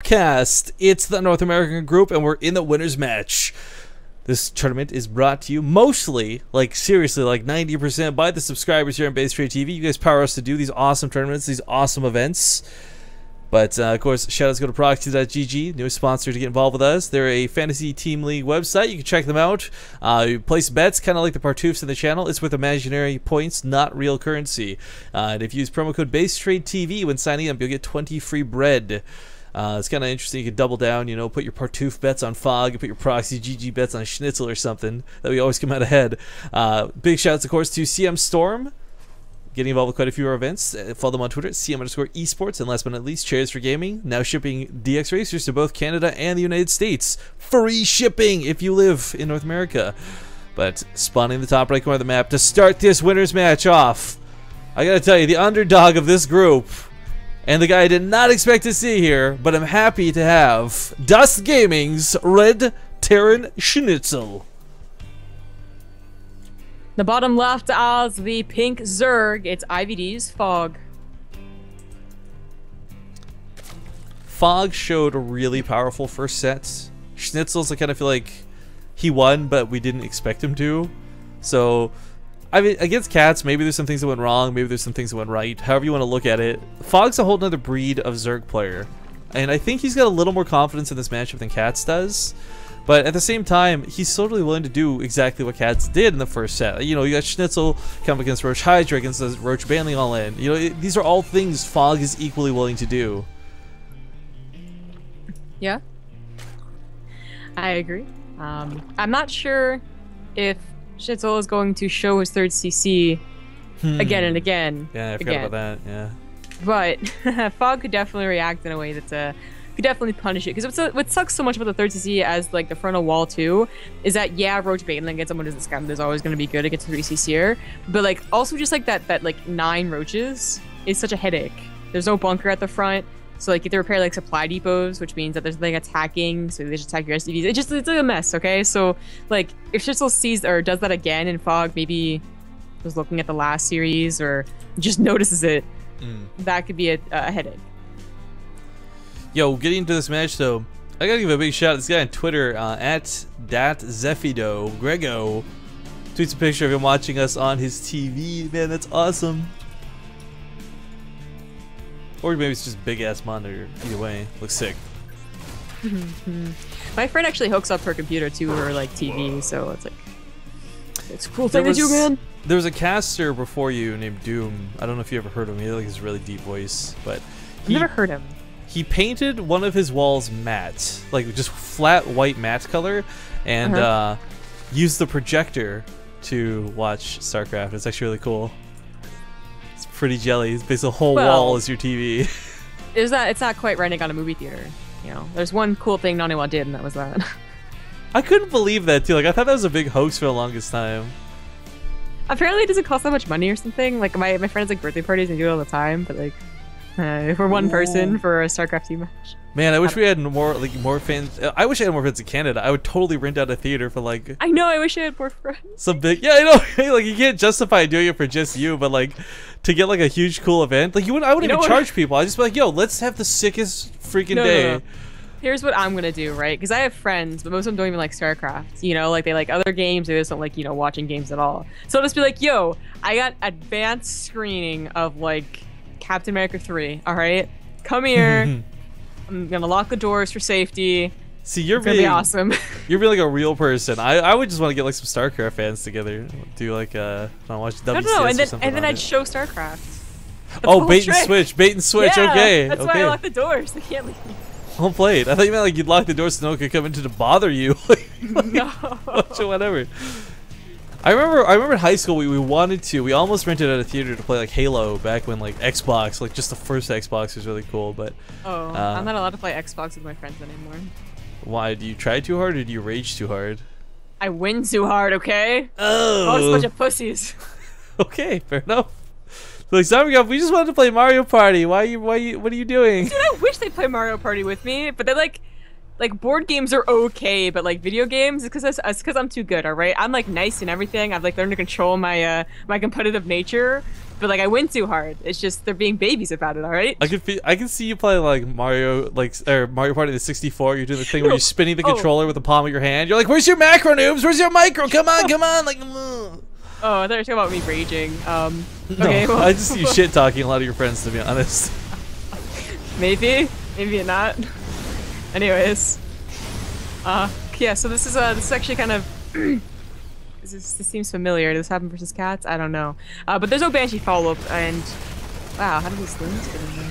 Podcast. It's the North American group, and we're in the winners match. This tournament is brought to you mostly, like seriously, like 90% by the subscribers here on Base Trade TV. You guys power us to do these awesome tournaments, these awesome events. But, of course, shoutouts go to Proxy.gg, newest sponsor to get involved with us. They're a fantasy team league website. You can check them out. You place bets, kind of like the Partoofs in the channel. It's with imaginary points, not real currency. And if you use promo code BaseTradeTV when signing up, you'll get 20 free bread. It's kind of interesting. You can double down, you know, put your Partoof bets on Phog, you put your Proxy GG bets on Schnitzel or something. That we always come out ahead. Big shoutouts, of course, to CM Storm. Getting involved with quite a few of our events. Follow them on Twitter at CM_esports. And last but not least, Chairs for Gaming. Now shipping DX Racers to both Canada and the United States. Free shipping if you live in North America. But spawning in the top right corner of the map to start this winners match off. I gotta tell you, the underdog of this group, and the guy I did not expect to see here, but I'm happy to have, Dust Gaming's Red Terran Schnitzel. The bottom left as the pink Zerg, it's IVD's Phog. Phog showed a really powerful first set. Schnitzel's, I kind of feel like he won, but we didn't expect him to. So, I mean, against Cats, maybe there's some things that went wrong, maybe there's some things that went right. However you want to look at it. Phog's a whole nother breed of Zerg player. And I think he's got a little more confidence in this matchup than Cats does. But at the same time, he's totally willing to do exactly what Cats did in the first set. You know, you got Schnitzel come against Roach Hydra, against the Roach Banley all in. You know, these are all things Phog is equally willing to do. Yeah, I agree. I'm not sure if Schnitzel is going to show his third CC again and again. Yeah, I forgot about that, yeah. But Phog could definitely react in a way that's could definitely punish it, because what sucks so much about the third CC as like the frontal wall too is that, yeah, Roach Baitling against someone who's a scam is always going to be good against 3 CC'er, but like also just like that like 9 roaches is such a headache. There's no bunker at the front, so like you have to repair like supply depots, which means that there's nothing attacking, so they just attack your SDVs. It's like a mess. Okay, so like if Schnitzel sees or does that again, and Phog maybe was looking at the last series or just notices it, that could be a headache. Yo, getting into this match though, I gotta give a big shout out to this guy on Twitter, at DatZefido. Grego tweets a picture of him watching us on his TV. Man, that's awesome. Or maybe it's just big ass monitor. Either way, looks sick. My friend actually hooks up her computer to her like TV, so it's like it's a cool thing to do, man. There was a caster before you named Doom. I don't know if you ever heard of him. He had like his really deep voice, but I've never heard him. He painted one of his walls matte, like just flat white matte color, and used the projector to watch StarCraft. It's actually really cool. It's pretty jelly. It's basically the whole wall is your TV. It's not quite running on a movie theater. You know, there's one cool thing Naniwa did, and that was that. I couldn't believe that too. Like I thought that was a big hoax for the longest time. Apparently, it doesn't cost that much money or something. Like my friends like birthday parties and do it all the time, but like. For one person for a StarCraft team match. Man, I wish we had more fans. I wish I had more fans in Canada. I would totally rent out a theater for like. I know. I wish I had more friends. Some big. Yeah, I know. Like you can't justify doing it for just you, but like to get like a huge cool event, like you wouldn't. I wouldn't even charge people. I would just be like, yo, let's have the sickest freaking day. No. Here's what I'm gonna do, right? Because I have friends, but most of them don't even like StarCraft. You know, like they like other games. They just don't like watching games at all. So I'll just be like, yo, I got advanced screening of like Captain America 3, all right? Come here. I'm gonna lock the doors for safety. See, you're gonna be awesome. You're really like a real person. I would just want to get like some StarCraft fans together, do like watch WCS no, or something. And then I'd show StarCraft. Oh, bait and switch. Yeah, okay. That's why I lock the doors. They can't leave. Well played. I thought you meant like you'd lock the doors so no one could come in to bother you. No. Whatever. I remember in high school we almost rented out a theater to play like Halo back when like Xbox, like just the first Xbox was really cool, but I'm not allowed to play Xbox with my friends anymore. Why? Do you try too hard or do you rage too hard? I win too hard, okay? Oh, it's a bunch of pussies. Okay, fair enough. Like, we just wanted to play Mario Party. What are you doing? Dude, I wish they'd play Mario Party with me, but they're like like board games are okay, but like video games, it's because I'm too good. All right, I'm like nice and everything. I've like learned to control my my competitive nature, but like I win too hard. It's just they're being babies about it. All right. I can see you playing like Mario, or Mario Party the 64. You're doing the thing where you're spinning the controller with the palm of your hand. You're like, "Where's your macro, noobs? Where's your micro? Come on, come on!" Like. Oh, I thought you were talking about me raging. Okay, well. I just see you shit talking a lot of your friends, to be honest. Maybe not. Anyways, yeah. So this is actually kind of this seems familiar. Does this happen versus cats? I don't know. But there's no Banshee follow-up, and wow, how do these things get in there?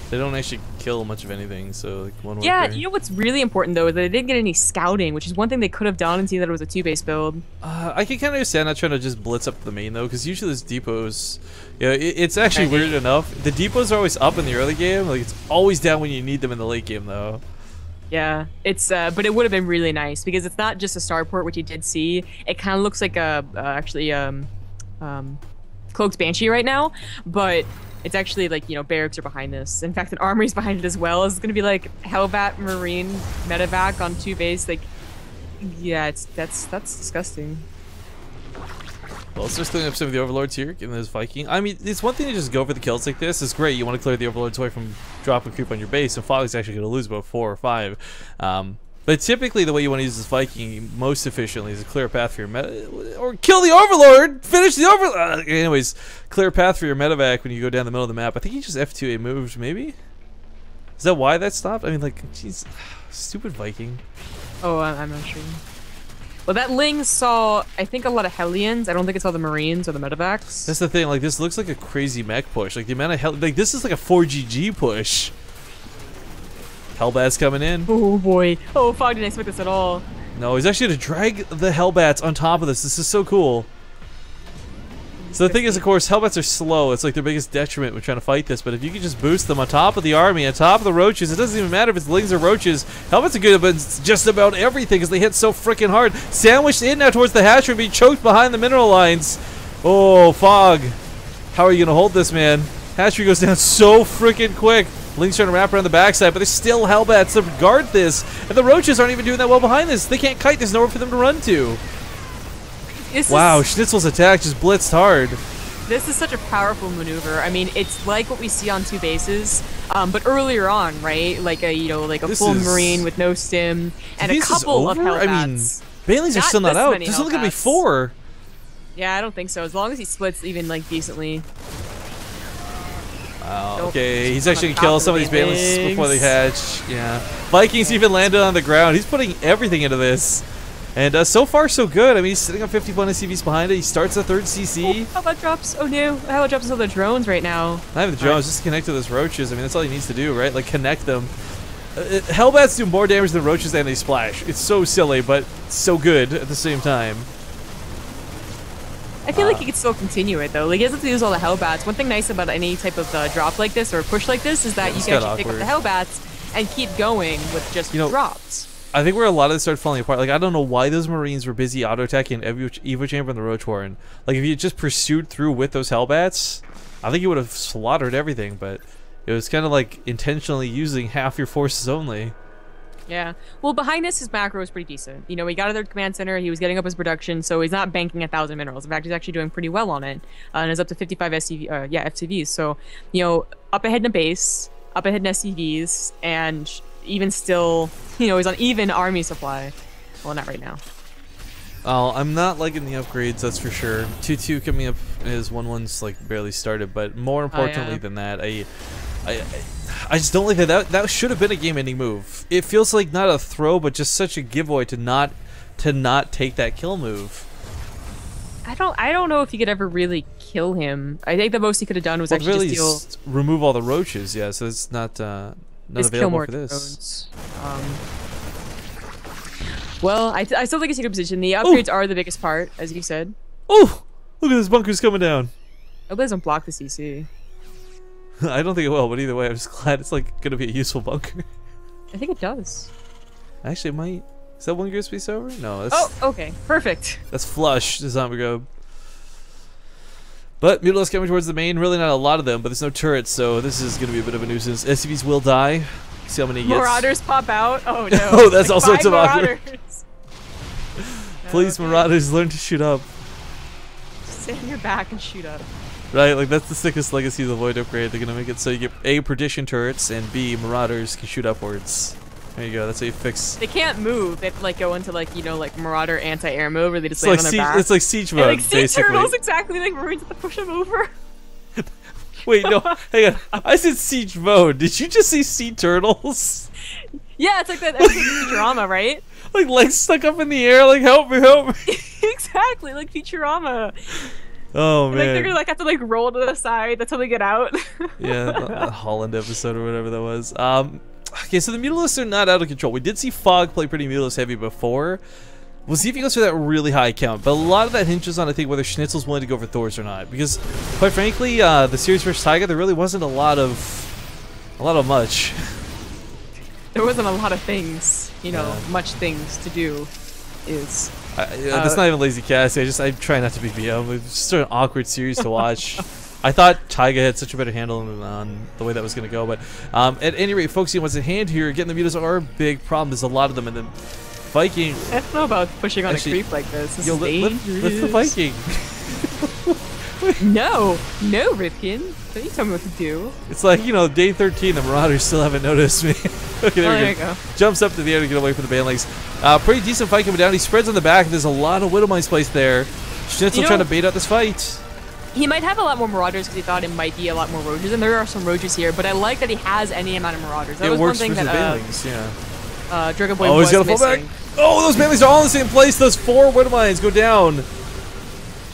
They don't actually kill much of anything, so like one. Yeah, you know what's really important though is that they didn't get any scouting, which is one thing they could have done and see that it was a 2-base build. I can kind of understand not trying to just blitz up the main though, because usually there's depots. Yeah, it's actually weird enough. The depots are always up in the early game, like it's always down when you need them in the late game though. Yeah, it's but it would have been really nice because it's not just a starport, which you did see. It kind of looks like a Cloak's Banshee right now, but it's actually like, you know, barracks are behind this. In fact, an armory's behind it as well. It's gonna be like Hellbat Marine medevac on 2-base. Like, yeah, that's disgusting. Well, let's just clean up some of the overlords here, getting this Viking. I mean, it's one thing to just go for the kills like this. It's great. You want to clear the overlords away from dropping creep on your base, and Phog is actually going to lose about 4 or 5. But typically, the way you want to use this Viking most efficiently is to clear a path for your meta, or kill the overlord, finish the overlord. Anyways, clear a path for your medevac when you go down the middle of the map. I think he just F2A moved, maybe. Is that why that stopped? I mean, like, jeez, stupid Viking. Oh, I'm not sure. Well, that Ling saw, I think, a lot of Hellions. I don't think it saw the Marines or the medevacs. That's the thing. Like, this looks like a crazy mech push. Like, the amount of like, this is like a 4GG push. Hellbat's coming in. Oh boy. Oh, Phog didn't expect this at all. No, he's actually going to drag the Hellbats on top of this. This is so cool. So the thing is, of course, Hellbats are slow. It's like their biggest detriment when trying to fight this. But if you can just boost them on top of the army, on top of the roaches, it doesn't even matter if it's Lings or roaches. Hellbats are good about just about everything because they hit so freaking hard. Sandwiched in now towards the hatchery, being choked behind the mineral lines. Oh, Phog. How are you going to hold this, man? Hatchery goes down so freaking quick. Link's trying to wrap around the backside, but there's still Hellbats to guard this. And the roaches aren't even doing that well behind this. They can't kite. There's nowhere for them to run to. Wow, Schnitzel's attack just blitzed hard. This is such a powerful maneuver. I mean, it's like what we see on 2 bases, but earlier on, right? Like a, you know, like a full Marine with no stim and a couple of Hellbats. I mean, Bailey's are still not out. There's only gonna be 4. Yeah, I don't think so. As long as he splits even like decently. Wow, okay, he's actually gonna kill some of these Baileys before they hatch. Yeah. Vikings even landed on the ground. He's putting everything into this. And so far, so good. I mean, he's sitting on 51 SCVs behind it. He starts the 3rd CC. Oh, how about drops? Oh no, how about drops into the drones right now? Not even the drones, just connect to those roaches. I mean, that's all he needs to do, right? Like, connect them. Hellbats do more damage than roaches and they splash. It's so silly, but so good at the same time. I feel like he could still continue it though. Like, he doesn't have to use all the Hellbats. One thing nice about any type of drop like this or push like this is that you can actually pick up the Hellbats and keep going with just drops. I think where a lot of this started falling apart, like, I don't know why those Marines were busy auto-attacking Evo Chamber and the Roach Warren. Like, if you just pursued through with those Hellbats, I think you would have slaughtered everything, but it was kind of like intentionally using half your forces only. Yeah. Well, behind this, his macro is pretty decent. You know, he got out of the command center, he was getting up his production, so he's not banking 1,000 minerals. In fact, he's actually doing pretty well on it, and is up to 55 FCVs. So, you know, up ahead in a base, up ahead in SCVs, and even still, you know, he's on even army supply. Well, not right now. Oh, I'm not liking the upgrades, that's for sure. 2-2 coming up is 1-1's like barely started, but more importantly than that, I just don't like that should have been a game-ending move. It feels like not a throw, but just such a giveaway to not take that kill move. I don't know if he could ever really kill him. I think the most he could have done was actually really just remove all the roaches. Yeah, so it's not available for this. Well, I still think it's a good position. The upgrades are the biggest part, as you said. Oh, look at this bunker's coming down. I hope it doesn't block the CC. I don't think it will, but either way, I'm just glad it's like gonna be a useful bunker. I think it does. Actually, it might. Is that one gear space over? No. That's, oh, okay, perfect. That's flush. The zombie go. But Mutila's coming towards the main. Really not a lot of them, but there's no turrets, so this is gonna be a bit of a nuisance. SCVs will die. See how many he gets. Marauders pop out. Oh no. Oh, that's like all sorts of awkward. Marauders. Please, Okay. Marauders, learn to shoot up. Sit on your back and shoot up. Right, like that's the sickest legacy of the Void upgrade. They're gonna make it so you get A, perdition turrets, and B, Marauders can shoot upwards. There you go. That's how you fix. They can't move. They have to like go into like, you know, like Marauder anti-air mode where they just It's lay like on their siege, back. it's like siege And, mode, like sea basically. turtles, exactly. Like Marines have to push them over. Wait, no, hang on. I said siege mode. Did you just say sea turtles? Yeah, it's like that episode of Futurama, right? Like legs stuck up in the air, like help me, help me. Exactly, like Futurama. Oh And, like they're man. gonna like have to like roll to the side. That's how they get out. Yeah, the Holland episode or whatever that was. Okay, so the Mutalisks are not out of control. We did see Phog play pretty Mutalist heavy before. We'll see if he goes for that really high count, but a lot of that hinges on, I think, whether Schnitzel's willing to go for Thor's or not. Because, quite frankly, the series versus Taiga, there really wasn't a lot of much. There wasn't a lot of things, you know, Yeah. much things to do. That's not even lazy casting. I try not to be BM. It's just sort of an awkward series to watch. I thought Taiga had such a better handle on the way that was going to go, but at any rate, focusing on what's at hand here, getting the Mutas are a big problem. There's a lot of them, and then Viking. I don't know about pushing on Actually, a creep like this. This Yo, is lift dangerous. the Viking. No, Rifkin. Don't you tell me what to do. It's like, you know, day 13, the Marauders still haven't noticed me. Okay, there we go. Jumps up to the air to get away from the Banelings. Pretty decent fight coming down. He spreads on the back, and there's a lot of Widowmines placed there. Schnitzel trying to bait out this fight. He might have a lot more Marauders because he thought it might be a lot more Roaches, and there are some Roaches here, but I like that he has any amount of Marauders. That It was works one thing for the that Banelings, yeah. Dragon Boy Oh, was he's got to fall back. missing. Oh, those Banelings are all in the same place. Those 4 Widowmines go down.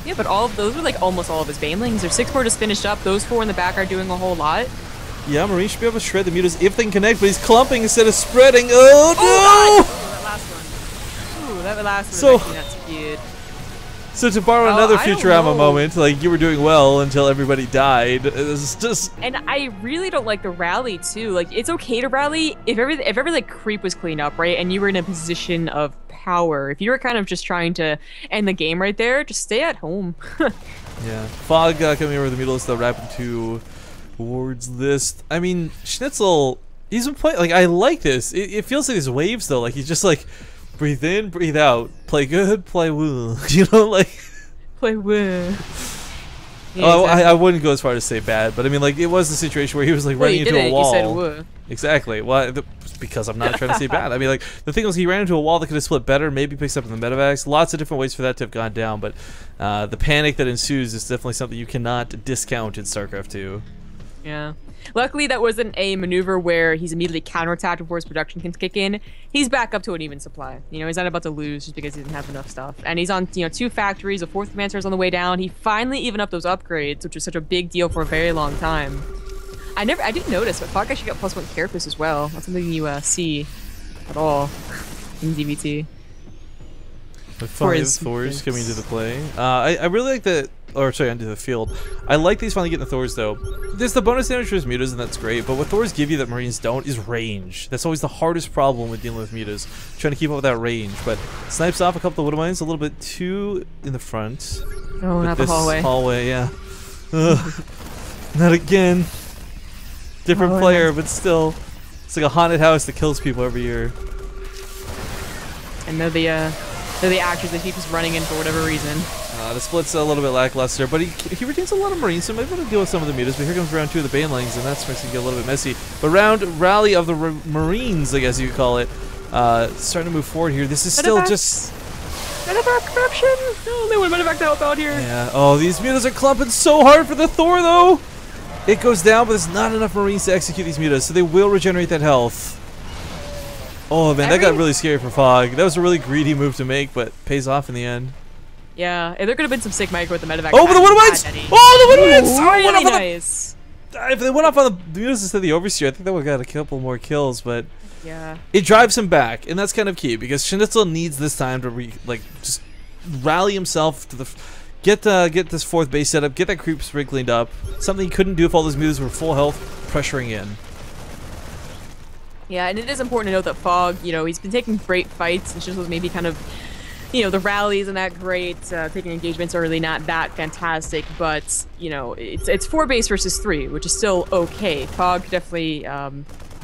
Yeah, but all of those were like almost all of his Banelings. There's 6 more just finished up. Those 4 in the back are doing a whole lot. Yeah, Marine should be able to shred the Mutas if they can connect, but he's clumping instead of spreading. Oh, no! Oh, that last one. Ooh, that last one So- was actually not too good. So to borrow Oh, another I don't Futurama know. moment, like you were doing well until everybody died. It's just And I really don't like the rally too. Like it's okay to rally if every like creep was cleaned up, right? And you were in a position of power. If you were kind of just trying to end the game right there, just stay at home. yeah. Phog coming over with the Mutalist though, wrapping towards this. I mean, Schnitzel, he's been playing. Like I like this. It feels like these waves though. Like he's just like breathe in, breathe out, play good, play woo. You know, like. Play win. Oh, I wouldn't go as far as to say bad, but I mean, like, it was the situation where he was, like, running into a wall. You said woo. Exactly. Well, because I'm not trying to say bad. I mean, like, the thing was he ran into a wall that could have split better, maybe picks up in the medevacs. Lots of different ways for that to have gone down, but the panic that ensues is definitely something you cannot discount in StarCraft 2. Yeah. Luckily, that wasn't a maneuver where he's immediately counterattacked before his production can kick in. He's back up to an even supply. You know, he's not about to lose just because he doesn't have enough stuff. And he's on, 2 factories. A 4th command is on the way down. He finally evened up those upgrades, which was such a big deal for a very long time. I didn't notice, but Phog actually got +1 Carapace as well. Not something you see at all in DBT. With 5 Thors coming into the play. I really like that. Or sorry, onto the field. I like these finally getting the Thors though. There's the bonus damage for his mutas, and that's great. But what Thors give you that Marines don't is range. That's always the hardest problem with dealing with mutas, trying to keep up with that range. But snipes off a couple of Widowmines, a little bit too in the front. Oh, not the hallway. Hallway, yeah. Ugh. Not again. Different player, but still, it's like a haunted house that kills people every year. And they're the actors that keep us running in for whatever reason. The split's a little bit lackluster, but he retains a lot of Marines, so maybe want to deal with some of the mutas. But here comes round 2 of the Banelings, and that's makes it get a little bit messy. But rally of the Marines, I guess you could call it, starting to move forward here. This is still just Medevac corruption. No, they want Medevac to help out here. yeah. Oh, these mutas are clumping so hard for the Thor though. It goes down, but there's not enough Marines to execute these mutas, so they will regenerate that health. Oh man, that got really scary for Phog. That was a really greedy move to make, but pays off in the end. Yeah, there could have been some sick micro with the Medevac. Oh, but the Widowmines! Oh, the Widowmines! Ooh, Oh, really nice. If they went off on the mutas instead of the Overseer, I think that would have got a couple more kills, but Yeah. it drives him back, and that's kind of key because Schnitzel needs this time to just rally himself to the get this 4th base set up, get that creep sprig cleaned up. Something he couldn't do if all those mutas were full health, pressuring in. Yeah, and it is important to note that Phog, he's been taking great fights, and just was maybe kind of, the rallies and that great, taking engagements are really not that fantastic, but, it's 4 base versus 3, which is still okay. Phog definitely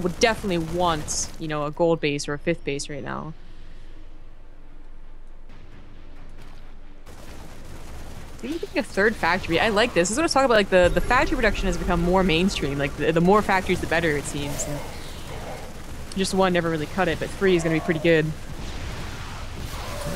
would definitely want, you know, a gold base or a 5th base right now. Maybe a 3rd factory. I like this. This is what I was talking about. Like the factory production has become more mainstream. Like the more factories, the better it seems. And just 1 never really cut it, but 3 is going to be pretty good.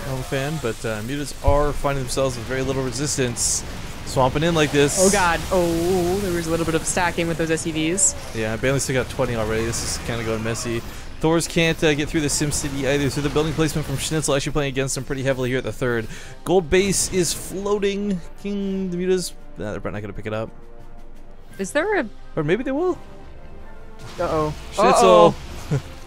I'm a fan, but mutas are finding themselves with very little resistance. Swamping in like this. Oh god. Oh, there was a little bit of stacking with those SCVs. Yeah, Bailey's still got 20 already. This is kind of going messy. Thors can't get through the SimCity either, so the building placement from Schnitzel actually playing against him pretty heavily here at the 3rd. Gold base is floating. King, the mutas, nah, they're probably not going to pick it up. Is there a... Or maybe they will. Uh-oh. Schnitzel.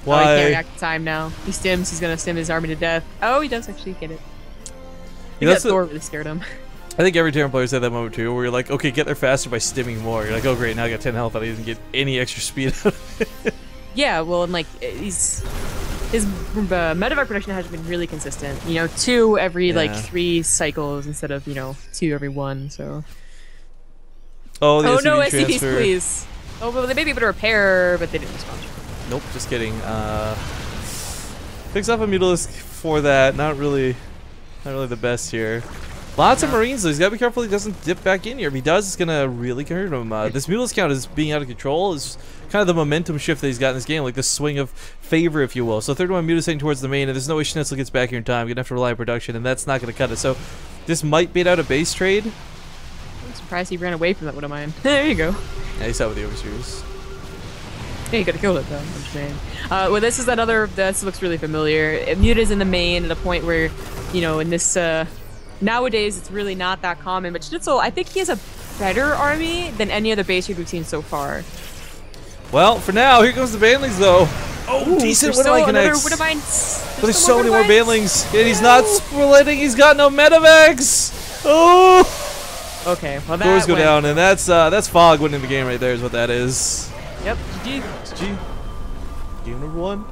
Why? Oh, he can't react to time now. He stims. He's going to stim his army to death. Oh, he does actually get it. Yeah, that Thor really scared him. I think every Terran player's had that moment too, where you're like, okay, get there faster by stimming more. You're like, oh great, now I got 10 health, and I didn't get any extra speed out of it. Yeah, well, and like, his medevac production has been really consistent. You know, 2 every like 3 cycles instead of, you know, 2 every 1. So. Oh, the oh SCV no, transfer. SCVs, please. Oh, well, they may be able to repair, but they didn't respond. Nope, just kidding. Picks up a Mutalisk for that. Not really the best here. Lots of Marines though. He's gotta be careful he doesn't dip back in here. If he does, it's gonna really hurt him. This Mutalisk count is being out of control. Is kind of the momentum shift that he's got in this game, like this swing of favor, if you will. So 31 Mutalisk heading towards the main, and there's no way Schnitzel gets back here in time. You're gonna have to rely on production, and that's not gonna cut it. So this might bait out a base trade. I'm surprised he ran away from that one of mine. There you go. Yeah, he's out with the overseers. Yeah, you could have killed it though, I'm just saying. Well, this is another, this looks really familiar. Muta's in the main at a point where, you know, in this, nowadays it's really not that common, but Schnitzel, I think he has a better army than any other base raid we've seen so far. Well, for now, here comes the Banelings though. Oh, Ooh, decent Widowmine connects. Widowmine. But there's so many more Banelings, and he's not splitting, he's got no medevacs! Oh! Okay, well that Doors go down, and that's Phog winning the game right there is what that is. Yep, GG. GG. Game number 1.